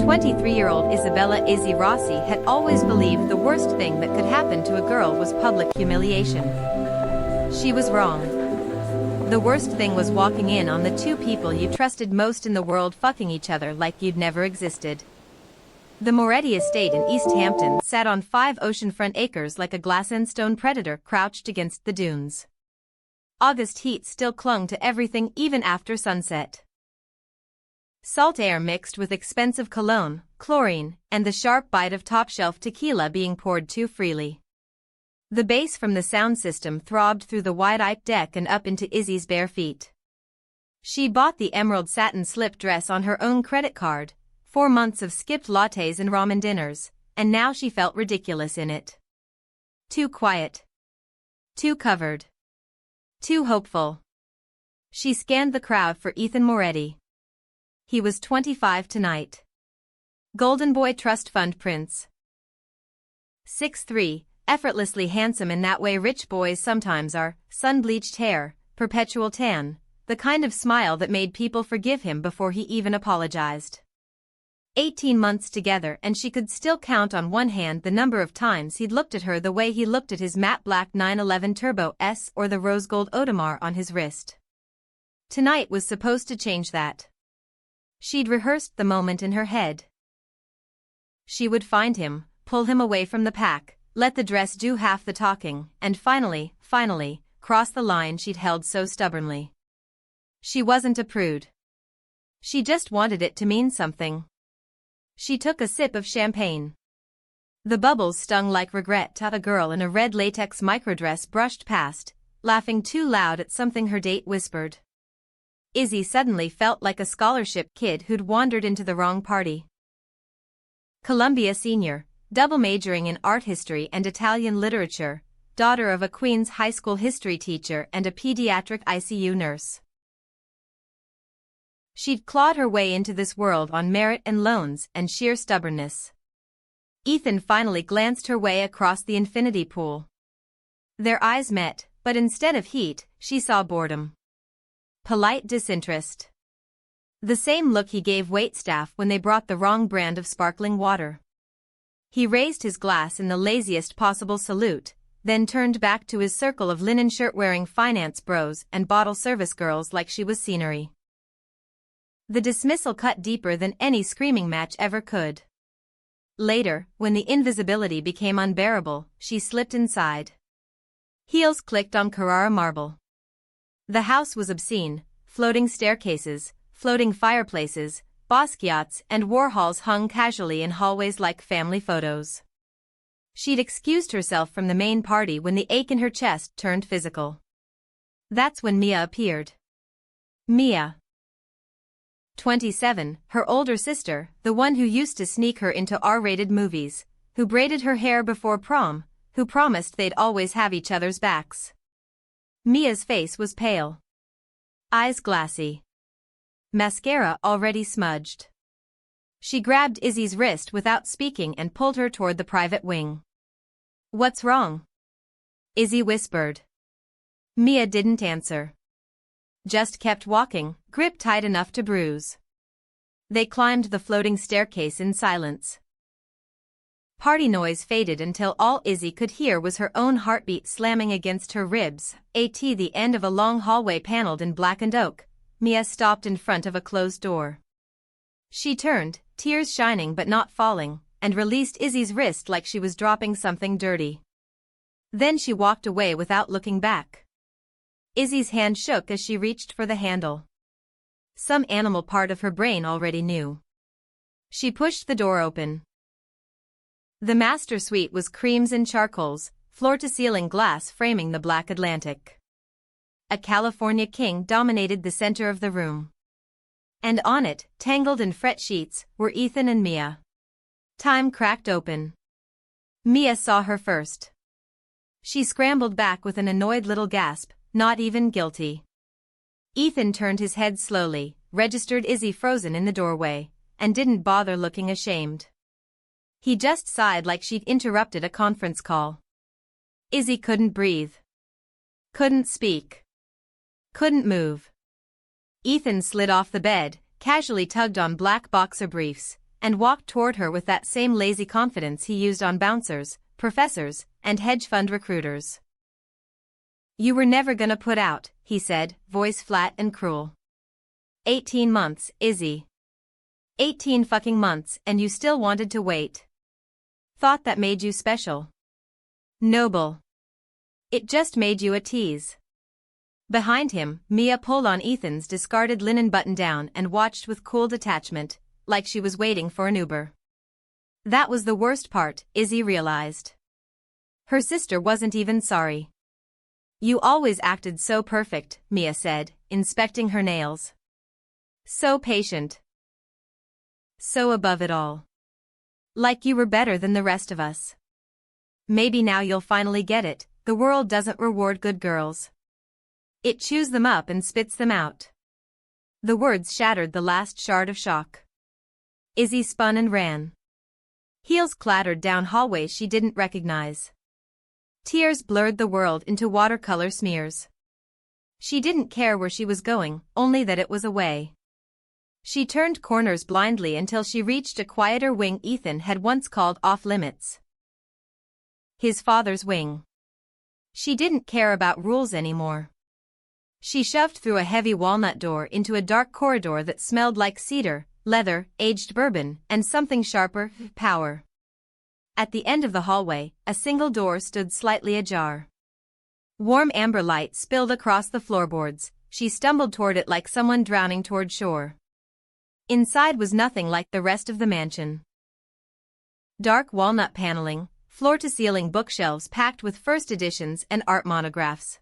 23-year-old Isabella Izzy Rossi had always believed the worst thing that could happen to a girl was public humiliation. She was wrong. The worst thing was walking in on the two people you trusted most in the world fucking each other like you'd never existed. The Moretti estate in East Hampton sat on 5 oceanfront acres like a glass-and-stone predator crouched against the dunes. August heat still clung to everything even after sunset. Salt air mixed with expensive cologne, chlorine, and the sharp bite of top-shelf tequila being poured too freely. The bass from the sound system throbbed through the wide-eyed deck and up into Izzy's bare feet. She bought the emerald satin slip dress on her own credit card, 4 months of skipped lattes and ramen dinners, and now she felt ridiculous in it. Too quiet. Too covered. Too hopeful. She scanned the crowd for Ethan Moretti. He was 25 tonight. Golden Boy Trust Fund Prince. 6'3", effortlessly handsome in that way rich boys sometimes are, sun-bleached hair, perpetual tan, the kind of smile that made people forgive him before he even apologized. 18 months together and she could still count on one hand the number of times he'd looked at her the way he looked at his matte black 911 Turbo S or the rose gold Audemars on his wrist. Tonight was supposed to change that. She'd rehearsed the moment in her head. She would find him, pull him away from the pack, let the dress do half the talking, and finally, cross the line she'd held so stubbornly. She wasn't a prude. She just wanted it to mean something. She took a sip of champagne. The bubbles stung like regret. A girl in a red latex microdress brushed past, laughing too loud at something her date whispered. Izzy suddenly felt like a scholarship kid who'd wandered into the wrong party. Columbia senior, double majoring in art history and Italian literature, daughter of a Queens high school history teacher and a pediatric ICU nurse. She'd clawed her way into this world on merit and loans and sheer stubbornness. Ethan finally glanced her way across the infinity pool. Their eyes met, but instead of heat, she saw boredom. Polite disinterest. The same look he gave waitstaff when they brought the wrong brand of sparkling water. He raised his glass in the laziest possible salute, then turned back to his circle of linen shirt-wearing finance bros and bottle service girls like she was scenery. The dismissal cut deeper than any screaming match ever could. Later, when the invisibility became unbearable, she slipped inside. Heels clicked on Carrara marble. The house was obscene, floating staircases, floating fireplaces, Basquiat's and Warhols hung casually in hallways like family photos. She'd excused herself from the main party when the ache in her chest turned physical. That's when Mia appeared. Mia. 27, her older sister, the one who used to sneak her into R-rated movies, who braided her hair before prom, who promised they'd always have each other's backs. Mia's face was pale. Eyes glassy. Mascara already smudged. She grabbed Izzy's wrist without speaking and pulled her toward the private wing. "What's wrong?" Izzy whispered. Mia didn't answer. Just kept walking, grip tight enough to bruise. They climbed the floating staircase in silence. Party noise faded until all Izzy could hear was her own heartbeat slamming against her ribs. At the end of a long hallway paneled in blackened oak, Mia stopped in front of a closed door. She turned, tears shining but not falling, and released Izzy's wrist like she was dropping something dirty. Then she walked away without looking back. Izzy's hand shook as she reached for the handle. Some animal part of her brain already knew. She pushed the door open. The master suite was creams and charcoals, floor-to-ceiling glass framing the black Atlantic. A California king dominated the center of the room. And on it, tangled in fret sheets, were Ethan and Mia. Time cracked open. Mia saw her first. She scrambled back with an annoyed little gasp, not even guilty. Ethan turned his head slowly, registered Izzy frozen in the doorway, and didn't bother looking ashamed. He just sighed like she'd interrupted a conference call. Izzy couldn't breathe. Couldn't speak. Couldn't move. Ethan slid off the bed, casually tugged on black boxer briefs, and walked toward her with that same lazy confidence he used on bouncers, professors, and hedge fund recruiters. "You were never gonna put out," he said, voice flat and cruel. 18 months, Izzy. 18 fucking months and you still wanted to wait. Thought that made you special. Noble. It just made you a tease. Behind him, Mia pulled on Ethan's discarded linen button-down and watched with cool detachment, like she was waiting for an Uber. That was the worst part, Izzy realized. Her sister wasn't even sorry. "You always acted so perfect," Mia said, inspecting her nails. "So patient. So above it all. Like you were better than the rest of us. Maybe now you'll finally get it, the world doesn't reward good girls. It chews them up and spits them out." The words shattered the last shard of shock. Izzy spun and ran. Heels clattered down hallways she didn't recognize. Tears blurred the world into watercolor smears. She didn't care where she was going, only that it was away. She turned corners blindly until she reached a quieter wing Ethan had once called off-limits. His father's wing. She didn't care about rules anymore. She shoved through a heavy walnut door into a dark corridor that smelled like cedar, leather, aged bourbon, and something sharper, power. At the end of the hallway, a single door stood slightly ajar. Warm amber light spilled across the floorboards. She stumbled toward it like someone drowning toward shore. Inside was nothing like the rest of the mansion. Dark walnut paneling, floor-to-ceiling bookshelves packed with first editions and art monographs.